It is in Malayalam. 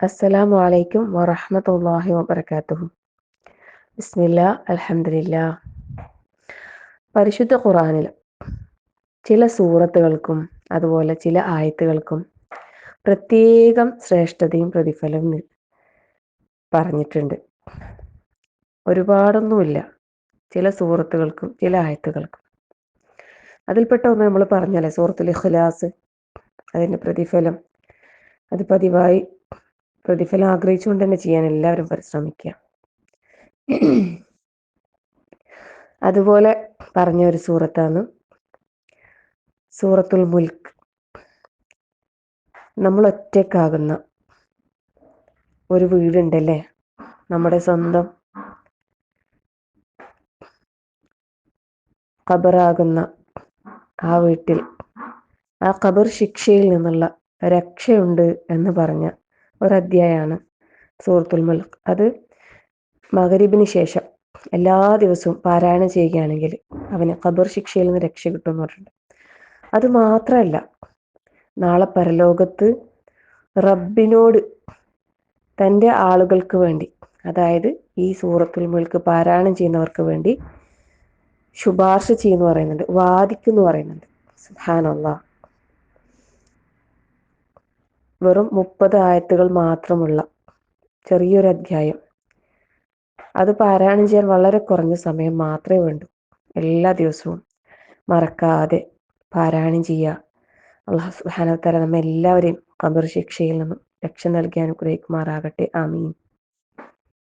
അസ്സലാമു അലൈക്കും വറഹ്മത്തുള്ളാഹി വബറകാതുഹു. ബിസ്മില്ലാ അൽഹംദുലില്ലാ. പരിശുദ്ധ ഖുർആനിൽ ചില സൂറത്തുകൾക്കും അതുപോലെ ചില ആയത്തുകൾക്കും പ്രത്യേകം ശ്രേഷ്ഠതയും പ്രതിഫലവും പറഞ്ഞിട്ടുണ്ട്. ഒരുപാടൊന്നുമില്ല, ചില സൂറത്തുകൾക്കും ചില ആയത്തുകൾക്കും. അതിൽപ്പെട്ട ഒന്ന് നമ്മൾ പറഞ്ഞല്ലേ, സൂറത്തുൽ ഇഖ്ലാസ്. അതിൻ്റെ പ്രതിഫലം അത് പതിവായി പ്രതിഫലം ആഗ്രഹിച്ചുകൊണ്ട് തന്നെ ചെയ്യാൻ എല്ലാവരും പരിശ്രമിക്കുക. അതുപോലെ പറഞ്ഞ ഒരു സൂറത്താണ് സൂറത്തുൽ മുൽക്ക്. നമ്മൾ ഒറ്റക്കാകുന്ന ഒരു വീടുണ്ടല്ലേ, നമ്മുടെ സ്വന്തം ഖബറാകുന്ന ആ വീട്ടിൽ ആ ഖബർ ശിക്ഷയിൽ നിന്നുള്ള രക്ഷയുണ്ട് എന്ന് പറഞ്ഞ ഒരധ്യായമാണ് സൂറത്തുൽ മുൽക്ക്. അത് മഗ്‌രിബിന് ശേഷം എല്ലാ ദിവസവും പാരായണം ചെയ്യുകയാണെങ്കിൽ അവന് ഖബർ ശിക്ഷയിൽ നിന്ന് രക്ഷ കിട്ടുമെന്ന് പറഞ്ഞിട്ടുണ്ട്. അത് മാത്രമല്ല, നാളെ പരലോകത്ത് റബ്ബിനോട് തൻ്റെ ആളുകൾക്ക് വേണ്ടി, അതായത് ഈ സൂറത്തുൽ മുൽക്ക് പാരായണം ചെയ്യുന്നവർക്ക് വേണ്ടി ശുപാർശ ചെയ്യുന്നു പറയുന്നുണ്ട്, വാദിക്കുന്നു പറയുന്നുണ്ട്. സുബ്ഹാനല്ലാഹ്. വെറും 30 ആയത്തുകൾ മാത്രമുള്ള ചെറിയൊരു അധ്യായം. അത് പാരായണം ചെയ്യാൻ വളരെ കുറഞ്ഞ സമയം മാത്രമേ വേണ്ടൂ. എല്ലാ ദിവസവും മറക്കാതെ പാരായണം ചെയ്യുക. അല്ലാഹു സുബ്ഹാനഹു വ തആല നമ്മെ എല്ലാവരെയും ഖബർ ശിക്ഷയിൽ നിന്നും രക്ഷ നൽകി അനുഗ്രഹിക്കുമാറാകട്ടെ. ആമീൻ.